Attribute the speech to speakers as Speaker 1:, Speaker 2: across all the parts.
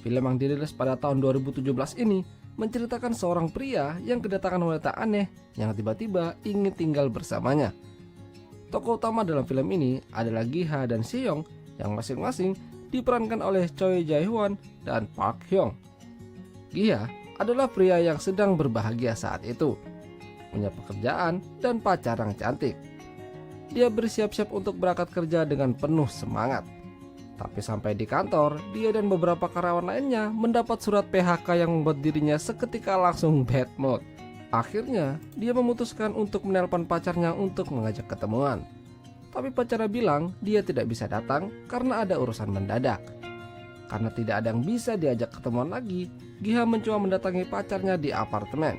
Speaker 1: Film yang dirilis pada tahun 2017 ini menceritakan seorang pria yang kedatangan wanita aneh yang tiba-tiba ingin tinggal bersamanya. Tokoh utama dalam film ini adalah Gi-ha dan Seo-young yang masing-masing diperankan oleh Choi Jae-hwan dan Park Hyung. Gi-ha adalah pria yang sedang berbahagia saat itu, punya pekerjaan dan pacar yang cantik. Dia bersiap-siap untuk berangkat kerja dengan penuh semangat. Tapi sampai di kantor, dia dan beberapa karyawan lainnya mendapat surat PHK yang membuat dirinya seketika langsung bad mood. Akhirnya, dia memutuskan untuk menelpon pacarnya untuk mengajak ketemuan. Tapi pacarnya bilang dia tidak bisa datang karena ada urusan mendadak. Karena tidak ada yang bisa diajak ketemuan lagi, Gi-ha mencoba mendatangi pacarnya di apartemen.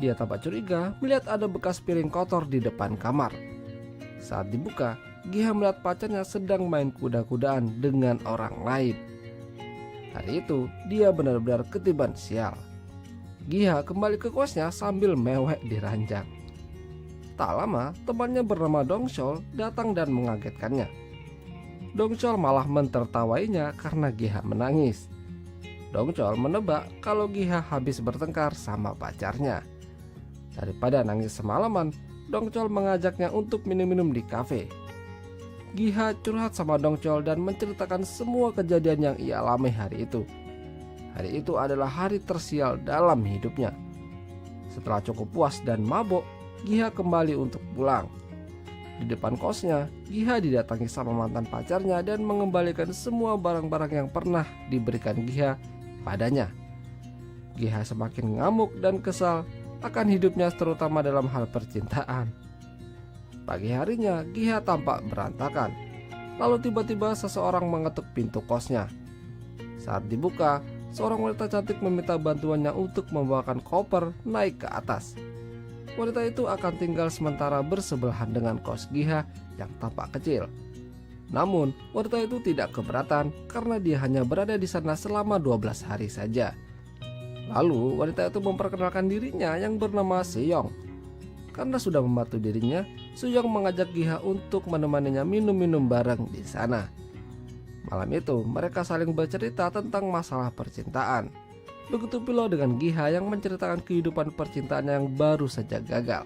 Speaker 1: Dia tampak curiga melihat ada bekas piring kotor di depan kamar. Saat dibuka, Gi-ha melihat pacarnya sedang main kuda-kudaan dengan orang lain. Hari itu, dia benar-benar ketiban sial. Gi-ha kembali ke kosnya sambil mewek di ranjang. Tak lama, temannya bernama Dong-chol datang dan mengagetkannya. Dong-chol malah mentertawainya karena Gi-ha menangis. Dong-chol menebak kalau Gi-ha habis bertengkar sama pacarnya. Daripada nangis semalaman, Dong-chol mengajaknya untuk minum-minum di kafe. Gi-ha curhat sama Dong-chol dan menceritakan semua kejadian yang ia alami hari itu. Hari itu adalah hari tersial dalam hidupnya. Setelah cukup puas dan mabok, Gi-ha kembali untuk pulang. Di depan kosnya, Gi-ha didatangi sama mantan pacarnya dan mengembalikan semua barang-barang yang pernah diberikan Gi-ha padanya. Gi-ha semakin ngamuk dan kesal akan hidupnya, terutama dalam hal percintaan. Pagi harinya, Gi-ha tampak berantakan. Lalu tiba-tiba seseorang mengetuk pintu kosnya. Saat dibuka, seorang wanita cantik meminta bantuannya untuk membawakan koper naik ke atas. Wanita itu akan tinggal sementara bersebelahan dengan kos Gi-ha yang tampak kecil. Namun, wanita itu tidak keberatan karena dia hanya berada di sana selama 12 hari saja. Lalu, wanita itu memperkenalkan dirinya yang bernama Seo-young. Karena sudah membantu dirinya, Seo-young mengajak Gi-ha untuk menemaninya minum-minum bareng di sana. Malam itu, mereka saling bercerita tentang masalah percintaan. Begitu pula dengan Gi-ha yang menceritakan kehidupan percintaannya yang baru saja gagal.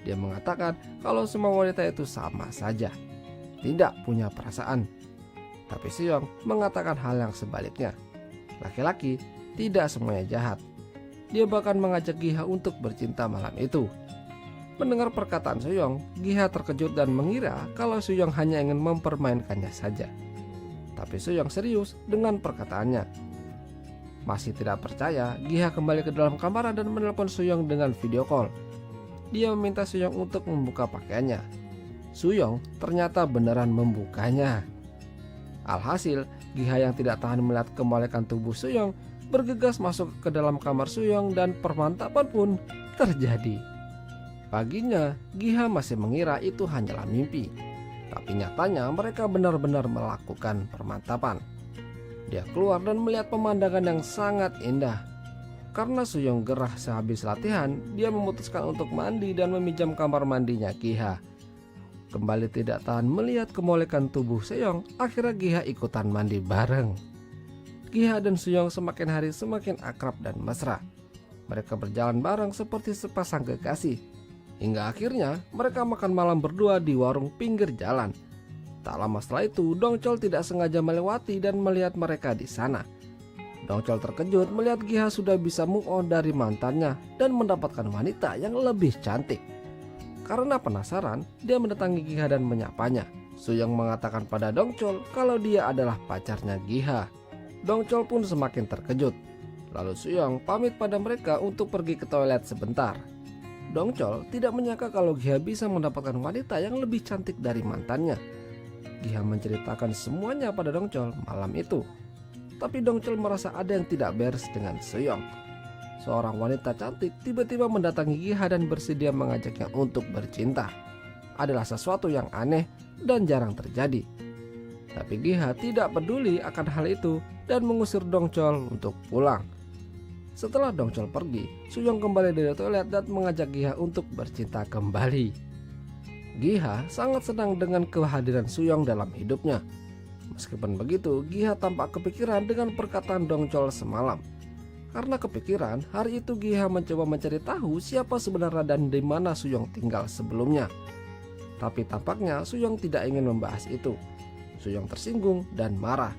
Speaker 1: Dia mengatakan kalau semua wanita itu sama saja, tidak punya perasaan. Tapi Seo-young mengatakan hal yang sebaliknya. Laki-laki tidak semuanya jahat. Dia bahkan mengajak Gi-ha untuk bercinta malam itu. Mendengar perkataan Seo-young, Gi-ha terkejut dan mengira kalau Seo-young hanya ingin mempermainkannya saja. Tapi Seo-young serius dengan perkataannya. Masih tidak percaya, Gi-ha kembali ke dalam kamar dan menelpon Seo-young dengan video call. Dia meminta Seo-young untuk membuka pakaiannya. Seo-young ternyata beneran membukanya. Alhasil, Gi-ha yang tidak tahan melihat kemolekan tubuh Seo-young bergegas masuk ke dalam kamar Seo-young dan permantapan pun terjadi. Paginya, Gi-ha masih mengira itu hanyalah mimpi. Tapi nyatanya mereka benar-benar melakukan permantapan. Dia keluar dan melihat pemandangan yang sangat indah. Karena Seo-young gerah sehabis latihan, dia memutuskan untuk mandi dan meminjam kamar mandinya Gi-ha. Kembali tidak tahan melihat kemolekan tubuh Seo-young, akhirnya Gi-ha ikutan mandi bareng. Gi-ha dan Seo-young semakin hari semakin akrab dan mesra. Mereka berjalan bareng seperti sepasang kekasih. Hingga akhirnya mereka makan malam berdua di warung pinggir jalan. Tak lama setelah itu, Dong-chol tidak sengaja melewati dan melihat mereka di sana. Dong-chol terkejut melihat Gi-ha sudah bisa move on dari mantannya dan mendapatkan wanita yang lebih cantik. Karena penasaran, dia mendatangi Gi-ha dan menyapanya. Seo-young mengatakan pada Dong-chol kalau dia adalah pacarnya Gi-ha. Dong-chol pun semakin terkejut. Lalu Seo-young pamit pada mereka untuk pergi ke toilet sebentar. Dong-chol tidak menyangka kalau Gi-ha bisa mendapatkan wanita yang lebih cantik dari mantannya. Gi-ha menceritakan semuanya pada Dong-chol malam itu. Tapi Dong-chol merasa ada yang tidak beres dengan Seo-young. Seorang wanita cantik tiba-tiba mendatangi Gi-ha dan bersedia mengajaknya untuk bercinta. Adalah sesuatu yang aneh dan jarang terjadi. Tapi Gi-ha tidak peduli akan hal itu dan mengusir Dong-chol untuk pulang. Setelah Dong-chol pergi, Seo-young kembali dari toilet dan mengajak Gi-ha untuk bercinta kembali. Gi-ha sangat senang dengan kehadiran Seo-young dalam hidupnya. Meskipun begitu, Giha tampak kepikiran dengan perkataan Dongchol semalam. Karena kepikiran, hari itu Giha mencoba mencari tahu siapa sebenarnya dan di mana Suyong tinggal sebelumnya. Tapi tampaknya Suyong tidak ingin membahas itu. Suyong tersinggung dan marah.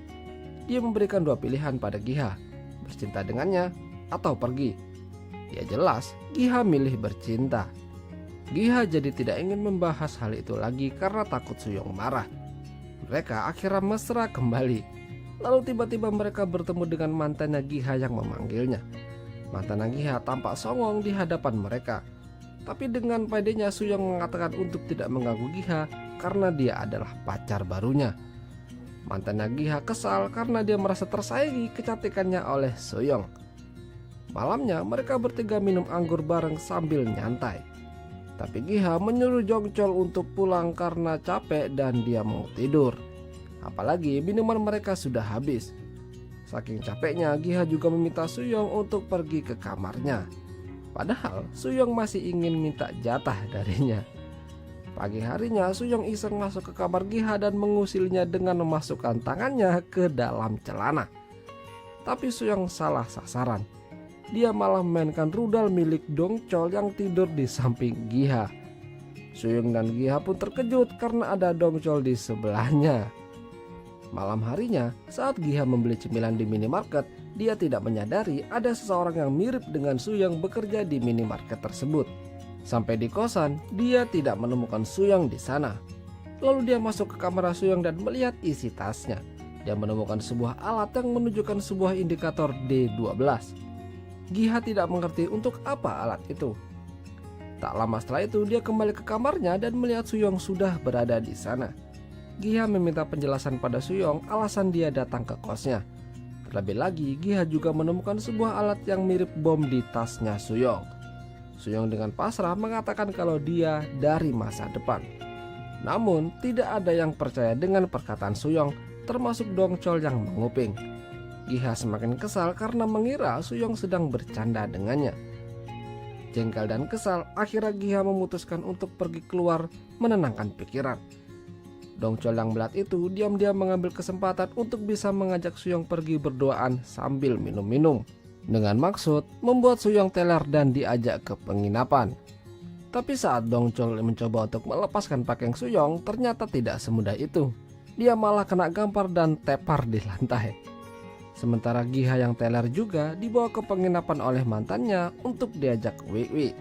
Speaker 1: Dia memberikan dua pilihan pada Giha, bercinta dengannya atau pergi. Ya jelas, Giha milih bercinta. Giha jadi tidak ingin membahas hal itu lagi karena takut Suyong marah. Mereka akhirnya mesra kembali. Lalu tiba-tiba mereka bertemu dengan mantannya Giha yang memanggilnya. Mantannya Giha tampak songong di hadapan mereka. Tapi dengan pedenya Suyong mengatakan untuk tidak mengganggu Giha karena dia adalah pacar barunya. Mantannya Giha kesal karena dia merasa tersaingi kecantikannya oleh Suyong. Malamnya mereka bertiga minum anggur bareng sambil nyantai. Tapi Giha menyuruh Dongchol untuk pulang karena capek dan dia mau tidur. Apalagi minuman mereka sudah habis. Saking capeknya, Giha juga meminta Suyong untuk pergi ke kamarnya. Padahal Suyong masih ingin minta jatah darinya. Pagi harinya Suyong iseng masuk ke kamar Giha dan mengusilnya dengan memasukkan tangannya ke dalam celana. Tapi Suyong salah sasaran. Dia malah memainkan rudal milik Dongchol yang tidur di samping Giha. Suyong dan Giha pun terkejut karena ada Dongchol di sebelahnya. Malam harinya, saat Giha membeli cemilan di minimarket, dia tidak menyadari ada seseorang yang mirip dengan Suyong bekerja di minimarket tersebut. Sampai di kosan, dia tidak menemukan Suyong di sana. Lalu dia masuk ke kamar Suyong dan melihat isi tasnya. Dia menemukan sebuah alat yang menunjukkan sebuah indikator D12. Giha tidak mengerti untuk apa alat itu. Tak lama setelah itu dia kembali ke kamarnya dan melihat Suyong sudah berada di sana. Giha meminta penjelasan pada Suyong alasan dia datang ke kosnya. Terlebih lagi Giha juga menemukan sebuah alat yang mirip bom di tasnya Suyong. Suyong dengan pasrah mengatakan kalau dia dari masa depan. Namun tidak ada yang percaya dengan perkataan Suyong, termasuk Dongchol yang menguping. Giha semakin kesal karena mengira Suyong sedang bercanda dengannya. Jengkel dan kesal, akhirnya Giha memutuskan untuk pergi keluar menenangkan pikiran. Dongchol yang belat itu diam-diam mengambil kesempatan untuk bisa mengajak Suyong pergi berduaan sambil minum-minum. Dengan maksud membuat Suyong teler dan diajak ke penginapan. Tapi saat Dongchol mencoba untuk melepaskan pakaian Suyong, ternyata tidak semudah itu. Dia malah kena gampar dan tepar di lantai. Sementara Giha yang teler juga dibawa ke penginapan oleh mantannya untuk diajak WW.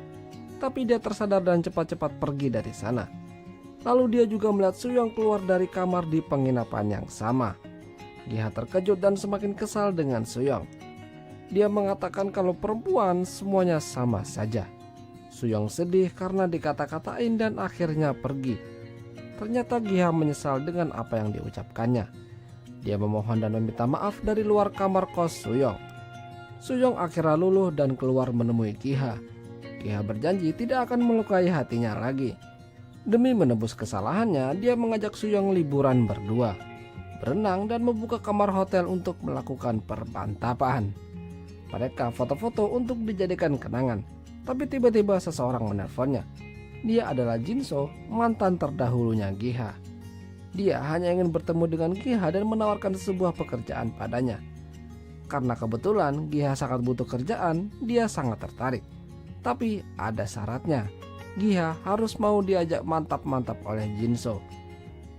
Speaker 1: Tapi dia tersadar dan cepat-cepat pergi dari sana. Lalu dia juga melihat Suyong keluar dari kamar di penginapan yang sama. Giha terkejut dan semakin kesal dengan Suyong. Dia mengatakan kalau perempuan semuanya sama saja. Suyong sedih karena dikata-katain dan akhirnya pergi. Ternyata Giha menyesal dengan apa yang diucapkannya. Dia memohon dan meminta maaf dari luar kamar kos Suyong. Suyong akhirnya luluh dan keluar menemui Giha. Giha berjanji tidak akan melukai hatinya lagi. Demi menebus kesalahannya, dia mengajak Suyong liburan berdua, berenang dan membuka kamar hotel untuk melakukan perbantapan. Mereka foto-foto untuk dijadikan kenangan. Tapi tiba-tiba seseorang menelponnya. Dia adalah Jinso, mantan terdahulunya Giha. Dia hanya ingin bertemu dengan Giha dan menawarkan sebuah pekerjaan padanya. Karena kebetulan Giha sangat butuh kerjaan, dia sangat tertarik. Tapi ada syaratnya. Giha harus mau diajak mantap-mantap oleh Jinso.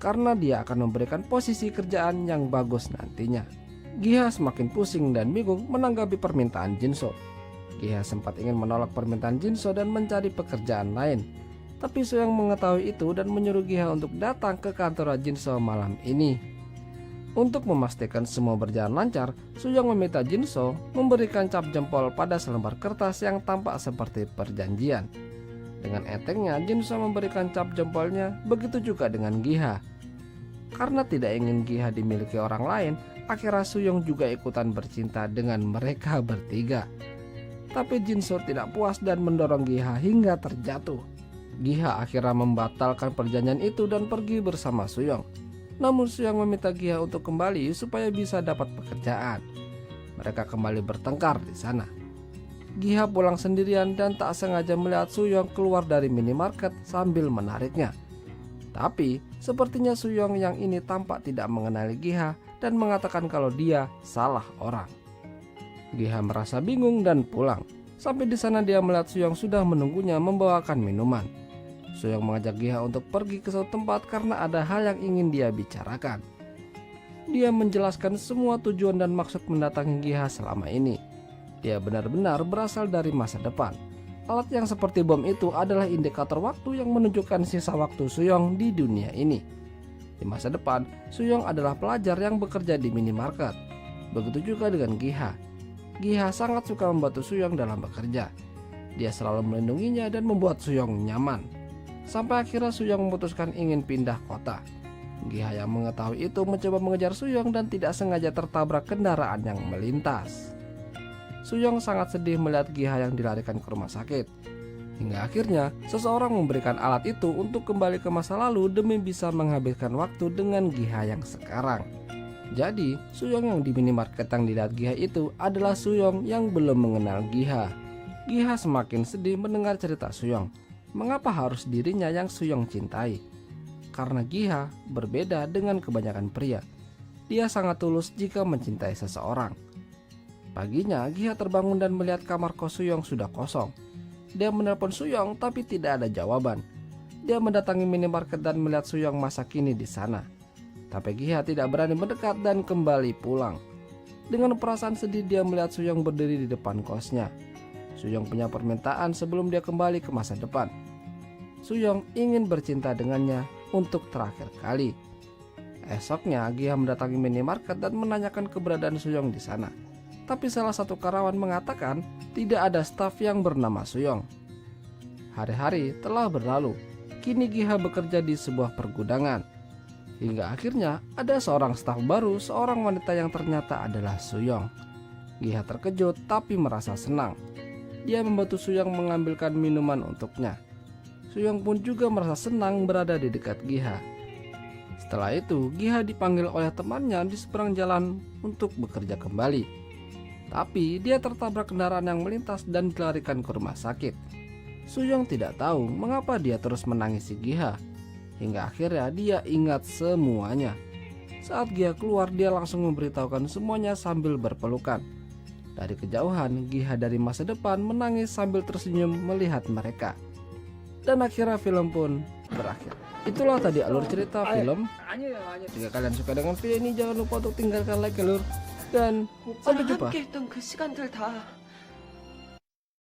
Speaker 1: Karena dia akan memberikan posisi kerjaan yang bagus nantinya. Giha semakin pusing dan bingung menanggapi permintaan Jinso. Giha sempat ingin menolak permintaan Jinso dan mencari pekerjaan lain. Tapi Suyong mengetahui itu dan menyuruh Giha untuk datang ke kantor Jinso malam ini. Untuk memastikan semua berjalan lancar, Suyong meminta Jinso memberikan cap jempol pada selembar kertas yang tampak seperti perjanjian. Dengan entengnya Jinso memberikan cap jempolnya, begitu juga dengan Giha. Karena tidak ingin Giha dimiliki orang lain, akhirnya Suyong juga ikutan bercinta dengan mereka bertiga. Tapi Jinso tidak puas dan mendorong Giha hingga terjatuh. Giha akhirnya membatalkan perjanjian itu dan pergi bersama Suyong. Namun Suyong meminta Giha untuk kembali supaya bisa dapat pekerjaan. Mereka kembali bertengkar di sana. Giha pulang sendirian dan tak sengaja melihat Suyong keluar dari minimarket sambil menariknya. Tapi sepertinya Suyong yang ini tampak tidak mengenali Giha dan mengatakan kalau dia salah orang. Giha merasa bingung dan pulang. Sampai di sana dia melihat Suyong sudah menunggunya membawakan minuman. Suyong mengajak Giha untuk pergi ke suatu tempat karena ada hal yang ingin dia bicarakan. Dia menjelaskan semua tujuan dan maksud mendatangi Giha selama ini. Dia benar-benar berasal dari masa depan. Alat yang seperti bom itu adalah indikator waktu yang menunjukkan sisa waktu Suyong di dunia ini. Di masa depan, Suyong adalah pelajar yang bekerja di minimarket. Begitu juga dengan Giha. Giha sangat suka membantu Suyong dalam bekerja. Dia selalu melindunginya dan membuat Suyong nyaman. Sampai akhirnya Suyong memutuskan ingin pindah kota. Giha yang mengetahui itu mencoba mengejar Suyong dan tidak sengaja tertabrak kendaraan yang melintas. Suyong sangat sedih melihat Giha yang dilarikan ke rumah sakit. Hingga akhirnya seseorang memberikan alat itu untuk kembali ke masa lalu demi bisa menghabiskan waktu dengan Giha yang sekarang. Jadi Suyong yang di minimarket yang dilihat Giha itu adalah Suyong yang belum mengenal Giha. Giha semakin sedih mendengar cerita Suyong. Mengapa harus dirinya yang Suyong cintai? Karena Giha berbeda dengan kebanyakan pria. Dia sangat tulus jika mencintai seseorang. Paginya Giha terbangun dan melihat kamar kos Suyong sudah kosong. Dia menelpon Suyong tapi tidak ada jawaban. Dia mendatangi minimarket dan melihat Suyong masa kini di sana. Tapi Giha tidak berani mendekat dan kembali pulang. Dengan perasaan sedih dia melihat Suyong berdiri di depan kosnya. Suyong punya permintaan sebelum dia kembali ke masa depan. Suyong ingin bercinta dengannya untuk terakhir kali. Esoknya Giha mendatangi minimarket dan menanyakan keberadaan Suyong di sana. Tapi salah satu karyawan mengatakan tidak ada staf yang bernama Suyong. Hari-hari telah berlalu. Kini Giha bekerja di sebuah pergudangan. Hingga akhirnya ada seorang staf baru, seorang wanita yang ternyata adalah Suyong. Giha terkejut tapi merasa senang. Dia membantu Suyong mengambilkan minuman untuknya. Suyong pun juga merasa senang berada di dekat Giha. Setelah itu Giha dipanggil oleh temannya di seberang jalan untuk bekerja kembali. Tapi dia tertabrak kendaraan yang melintas dan dilarikan ke rumah sakit. Suyong tidak tahu mengapa dia terus menangisi Giha. Hingga akhirnya dia ingat semuanya. Saat Giha keluar dia langsung memberitahukan semuanya sambil berpelukan. Dari kejauhan Giha dari masa depan menangis sambil tersenyum melihat mereka. Dan akhirnya film pun berakhir. Itulah tadi alur cerita film. Jika kalian suka dengan video ini jangan lupa untuk tinggalkan like, dan sampai jumpa.
Speaker 2: 함께 했던 그 시간들 다